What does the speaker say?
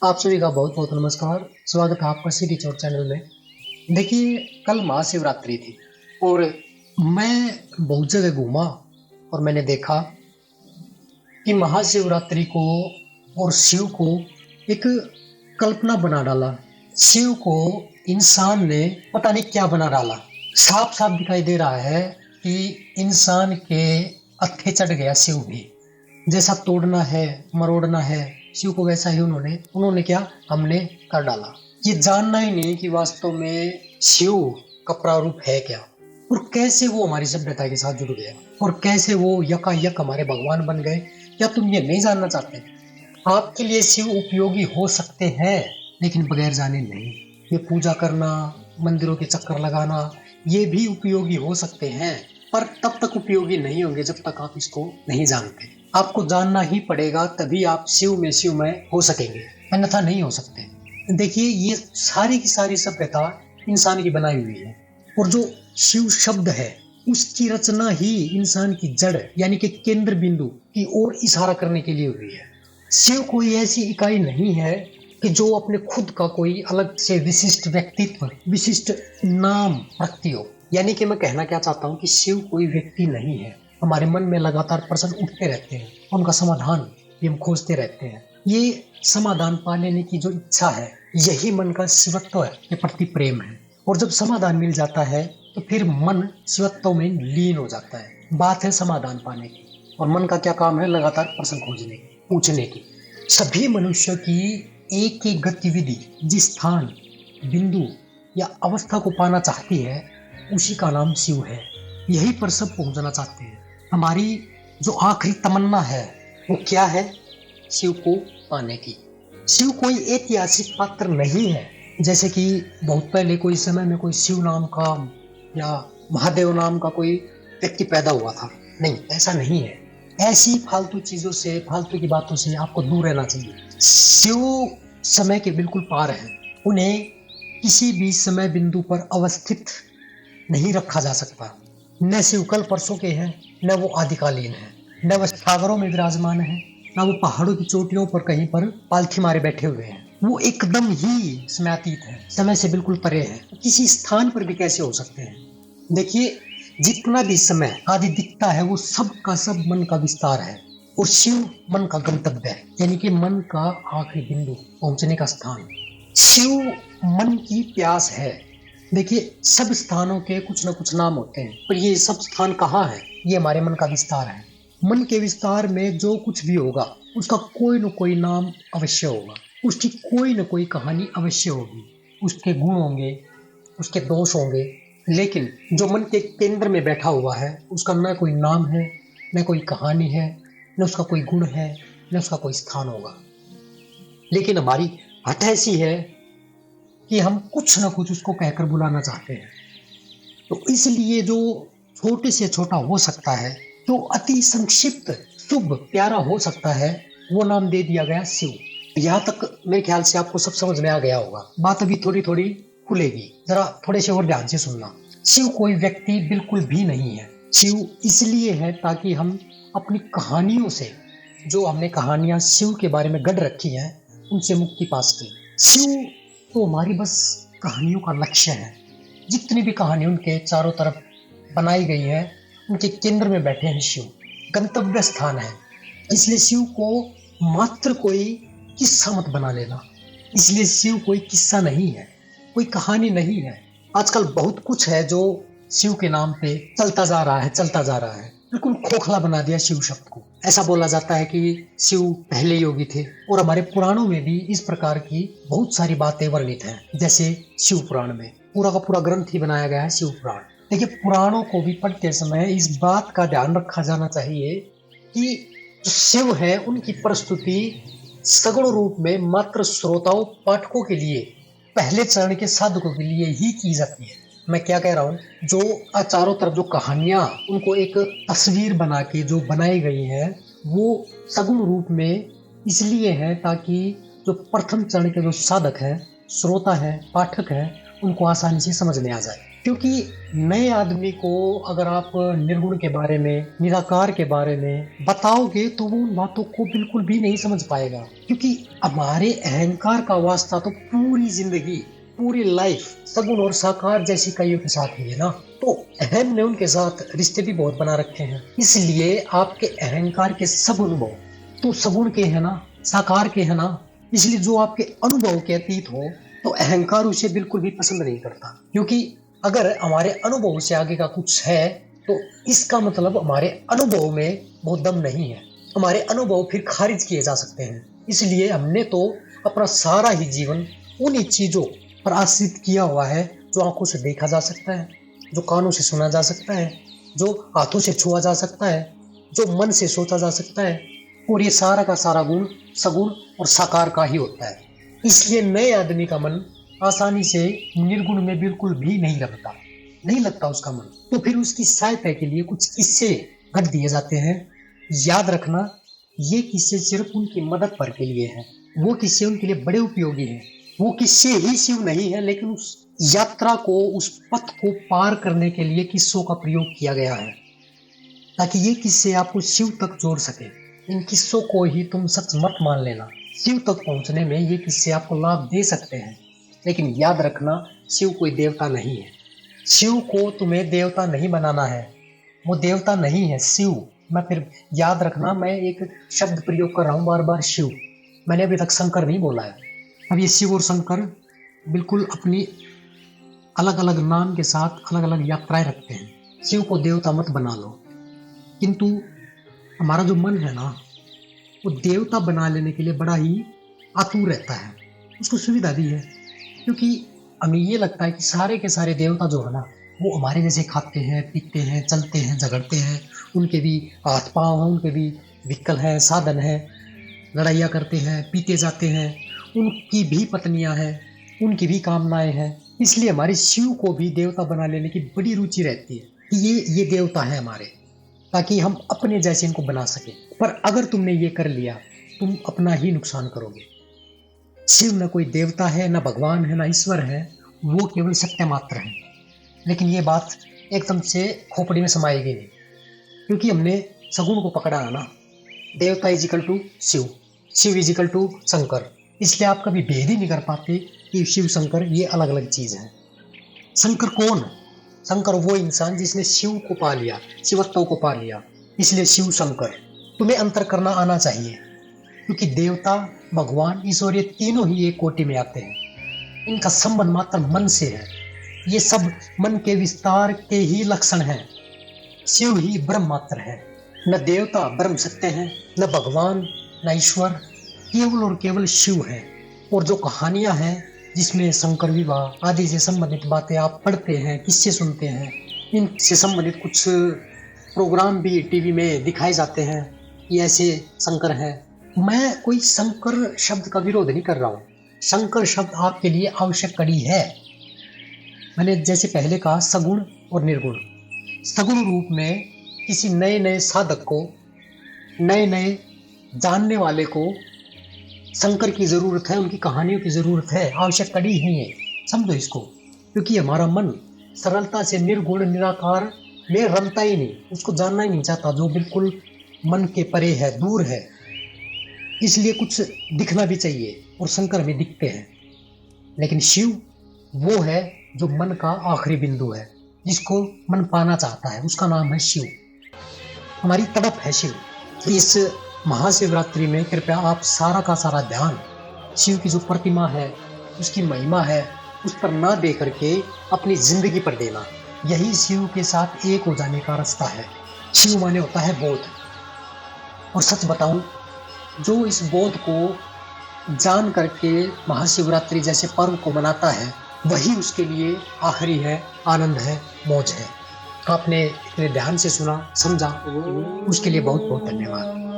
आप सभी का बहुत बहुत नमस्कार। स्वागत है आपका सिटी चौक चैनल में। देखिए, कल महाशिवरात्रि थी और मैं बहुत जगह घूमा और मैंने देखा कि महाशिवरात्रि को और शिव को एक कल्पना बना डाला। शिव को इंसान ने पता नहीं क्या बना डाला। साफ साफ दिखाई दे रहा है कि इंसान के अत्थे चढ़ गया शिव भी। जैसा तोड़ना है, मरोड़ना है, शिव को वैसा ही उन्होंने क्या हमने कर डाला। ये जानना ही नहीं कि वास्तव में शिव का प्रारूप है क्या और कैसे वो हमारी सभ्यता के साथ जुड़ गया और कैसे वो यकायक हमारे भगवान बन गए। क्या तुम ये नहीं जानना चाहते? आपके लिए शिव उपयोगी हो सकते हैं, लेकिन बगैर जाने नहीं। ये पूजा करना, मंदिरों के चक्कर लगाना, ये भी उपयोगी हो सकते हैं, पर तब तक उपयोगी नहीं होंगे जब तक आप इसको नहीं जानते। आपको जानना ही पड़ेगा, तभी आप शिव में हो सकेंगे, अन्यथा नहीं हो सकते। देखिए, ये सारी की सारी सभ्यता इंसान की बनाई हुई है और जो शिव शब्द है उसकी रचना ही इंसान की जड़ यानी कि केंद्र बिंदु की ओर इशारा करने के लिए हुई है। शिव कोई ऐसी इकाई नहीं है कि जो अपने खुद का कोई अलग से विशिष्ट व्यक्तित्व, विशिष्ट नाम रखती हो। यानी कि मैं कहना क्या चाहता हूँ कि शिव कोई व्यक्ति नहीं है। हमारे मन में लगातार प्रश्न उठते रहते हैं, उनका समाधान भी हम खोजते रहते हैं। ये समाधान पा लेने की जो इच्छा है, यही मन का शिवत्व के प्रति प्रेम है। और जब समाधान मिल जाता है तो फिर मन शिवत्व में लीन हो जाता है। बात है समाधान पाने की, और मन का क्या काम है? लगातार प्रश्न खोजने की, पूछने की। सभी मनुष्य की एक एक गतिविधि जिस स्थान, बिंदु या अवस्था को पाना चाहती है, उसी का नाम शिव है। यही पर सब पहुंचना चाहते हैं। हमारी जो आखिरी तमन्ना है वो क्या है? शिव को पाने की। शिव कोई ऐतिहासिक पात्र नहीं है, जैसे कि बहुत पहले कोई समय में कोई शिव नाम का या महादेव नाम का कोई व्यक्ति पैदा हुआ था। नहीं, ऐसा नहीं है। ऐसी फालतू चीजों से, फालतू की बातों से आपको दूर रहना चाहिए। शिव समय के बिल्कुल पार है। उन्हें किसी भी समय बिंदु पर अवस्थित नहीं रखा जा सकता। न शिव कल परसों के हैं, न वो आदिकालीन है, न वह सागरों में विराजमान है, न वो पहाड़ों की चोटियों पर कहीं पर पालथी मारे बैठे हुए हैं। वो एकदम ही समयातीत है, समय से बिल्कुल परे है। किसी स्थान पर भी कैसे हो सकते हैं? देखिए, जितना भी समय आदि दिखता है वो सब का सब मन का विस्तार है और शिव मन का गंतव्य है, यानी कि मन का आखिरी बिंदु, पहुंचने का स्थान। शिव मन की प्यास है। देखिए, सब स्थानों के कुछ न कुछ नाम होते हैं, पर ये सब स्थान कहाँ है? ये हमारे मन का विस्तार है। मन के विस्तार में जो कुछ भी होगा उसका कोई न कोई नाम अवश्य होगा, उसकी कोई न कोई कहानी अवश्य होगी, उसके गुण होंगे, उसके दोष होंगे। लेकिन जो मन के केंद्र में बैठा हुआ है उसका न कोई नाम है, न कोई कहानी है, न उसका कोई गुण है, न उसका कोई स्थान होगा। लेकिन हमारी हठ ऐसी है कि हम कुछ न कुछ उसको कहकर बुलाना चाहते हैं। तो इसलिए जो छोटे से छोटा हो सकता है, जो अति संक्षिप्त, शुभ, प्यारा हो सकता है, वो नाम दे दिया गया शिव। यहाँ तक मेरे ख्याल से आपको सब समझ में आ गया होगा। बात अभी थोड़ी थोड़ी खुलेगी, जरा थोड़े से और ध्यान से सुनना। शिव कोई व्यक्ति बिल्कुल भी नहीं है। शिव इसलिए है ताकि हम अपनी कहानियों से, जो हमने कहानियां शिव के बारे में गढ़ रखी हैं, उनसे मुक्ति पा सके। शिव तो हमारी बस कहानियों का लक्ष्य है। जितनी भी कहानी उनके चारों तरफ बनाई गई है, उनके केंद्र में बैठे हैं शिव, गंतव्य स्थान है। इसलिए शिव को मात्र कोई किस्सा मत बना लेना। इसलिए शिव कोई किस्सा नहीं है, कोई कहानी नहीं है। आजकल बहुत कुछ है जो शिव के नाम पे चलता जा रहा है। बिल्कुल खोखला बना दिया शिव शब्द को। ऐसा बोला जाता है कि शिव पहले योगी थे, और हमारे पुराणों में भी इस प्रकार की बहुत सारी बातें वर्णित हैं। जैसे शिव पुराण में पूरा का पूरा ग्रंथ ही बनाया गया है, शिव पुराण। देखिए, पुराणों को भी पढ़ते समय इस बात का ध्यान रखा जाना चाहिए कि जो शिव है उनकी प्रस्तुति सगुण रूप में मात्र श्रोताओं, पाठकों के लिए, पहले चरण के साधकों के लिए ही की जाती है। मैं क्या कह रहा हूँ, जो चारों तरफ जो कहानियां उनको एक तस्वीर बना के जो बनाई गई है, वो सगुण रूप में इसलिए है ताकि जो प्रथम चरण के जो साधक है, श्रोता है, पाठक है, उनको आसानी से समझ में आ जाए। क्योंकि नए आदमी को अगर आप निर्गुण के बारे में, निराकार के बारे में बताओगे तो वो उन बातों को बिल्कुल भी नहीं समझ पाएगा। क्योंकि हमारे अहंकार का वास्ता तो पूरी जिंदगी, पूरी लाइफ सगुण और साकार जैसी कईयों के साथ ही है ना। तो अहम ने उनके साथ रिश्ते भी बहुत बना रखे हैं। इसलिए आपके अहंकार के सब अनुभव तो सगुण के है ना, साकार के है ना। इसलिए जो आपके अनुभव के अतीत हो तो अहंकार उसे बिल्कुल भी पसंद नहीं करता। क्योंकि अगर हमारे अनुभव से आगे का कुछ है तो इसका मतलब हमारे अनुभव में बहुत दम नहीं है। हमारे अनुभव फिर खारिज किए जा सकते हैं। इसलिए हमने तो अपना सारा ही जीवन उन्हीं चीजों पर आश्रित किया हुआ है जो आंखों से देखा जा सकता है, जो कानों से सुना जा सकता है, जो हाथों से छुआ जा सकता है, जो मन से सोचा जा सकता है। और ये सारा का सारा गुण सगुण और साकार का ही होता है। इसलिए नए आदमी का मन आसानी से निर्गुण में बिल्कुल भी नहीं लगता उसका मन। तो फिर उसकी सहायता के लिए कुछ किस्से गढ़ दिए जाते हैं। याद रखना, ये किस्से सिर्फ उनकी मदद पर के लिए हैं। वो किस्से उनके लिए बड़े उपयोगी हैं। वो किस्से ही शिव नहीं है, लेकिन उस यात्रा को, उस पथ को पार करने के लिए किस्सों का प्रयोग किया गया है, ताकि ये किस्से आपको शिव तक जोड़ सके। इन किस्सों को ही तुम सच मत मान लेना। शिव तक पहुंचने में ये किस्से आपको लाभ दे सकते हैं, लेकिन याद रखना, शिव कोई देवता नहीं है। शिव को तुम्हें देवता नहीं बनाना है। वो देवता नहीं है शिव। मैं फिर याद रखना, मैं एक शब्द प्रयोग कर रहा हूँ बार बार, शिव। मैंने अभी तक शंकर नहीं बोला है। अब ये शिव और शंकर बिल्कुल अपनी अलग अलग नाम के साथ अलग अलग यात्राएं रखते हैं। शिव को देवता मत बना लो, किंतु हमारा जो मन है ना, वो देवता बना लेने के लिए बड़ा ही आतुर रहता है। उसको सुविधा दी है, क्योंकि हमें ये लगता है कि सारे के सारे देवता जो है ना, वो हमारे जैसे खाते हैं, पीते हैं, चलते हैं, झगड़ते हैं। उनके भी हाथ पांव हैं, उनके भी व्हीकल हैं, साधन हैं, लड़ाइयाँ करते हैं, पीते जाते हैं। उनकी भी पत्नियां हैं, उनकी भी कामनाएं हैं। इसलिए हमारे शिव को भी देवता बना लेने की बड़ी रुचि रहती है कि ये देवता है हमारे, ताकि हम अपने जैसे इनको बना सके। पर अगर तुमने ये कर लिया, तुम अपना ही नुकसान करोगे। शिव न कोई देवता है, न भगवान है, न ईश्वर है। वो केवल सत्य मात्र है। लेकिन ये बात एकदम से खोपड़ी में समाएगी नहीं, क्योंकि हमने सगुण को पकड़ा है ना। देवता is equal to Shiva, Shiva is equal to Shankar. इसलिए आप कभी भेद ही नहीं कर पाते कि शिव शंकर ये अलग अलग चीज है। शंकर कौन है? शंकर वो इंसान जिसने शिव को पा लिया, शिवत्व को पा लिया। इसलिए शिव शंकर। तुम्हें अंतर करना आना चाहिए, क्योंकि देवता, भगवान, ईश्वर ये तीनों ही एक कोटि में आते हैं। इनका संबंध मात्र मन से है। ये सब मन के विस्तार के ही लक्षण हैं। शिव ही ब्रह्म मात्र है। न देवता ब्रह्म सत्य है, न भगवान, न ईश्वर, केवल और केवल शिव है। और जो कहानियां हैं जिसमें शंकर विवाह आदि से संबंधित बातें आप पढ़ते हैं, किससे सुनते हैं, इनसे संबंधित कुछ प्रोग्राम भी टीवी में दिखाए जाते हैं कि ऐसे शंकर हैं। मैं कोई शंकर शब्द का विरोध नहीं कर रहा हूँ। शंकर शब्द आपके लिए आवश्यक कड़ी है। मैंने जैसे पहले कहा, सगुण और निर्गुण। सगुण रूप में किसी नए नए साधक को, नए नए जानने वाले को शंकर की जरूरत है, उनकी कहानियों की जरूरत है, आवश्यक कड़ी है ये। समझो इसको, क्योंकि हमारा मन सरलता से निर्गुण निराकार में रमता ही नहीं, उसको जानना ही नहीं चाहता, जो बिल्कुल मन के परे है, दूर है। इसलिए कुछ दिखना भी चाहिए, और शंकर में दिखते हैं। लेकिन शिव वो है जो मन का आखिरी बिंदु है, जिसको मन पाना चाहता है, उसका नाम है शिव। हमारी तड़प है शिव। इस महाशिवरात्रि में कृपया आप सारा का सारा ध्यान शिव की जो प्रतिमा है, उसकी महिमा है, उस पर ना दे करके अपनी जिंदगी पर देना। यही शिव के साथ एक हो जाने का रास्ता है। शिव माने होता है बोध। और सच बताऊं, जो इस बोध को जान करके महाशिवरात्रि जैसे पर्व को मनाता है, वही उसके लिए आखिरी है, आनंद है, मौज है। आपने इतने ध्यान से सुना, समझा, उसके लिए बहुत बहुत धन्यवाद।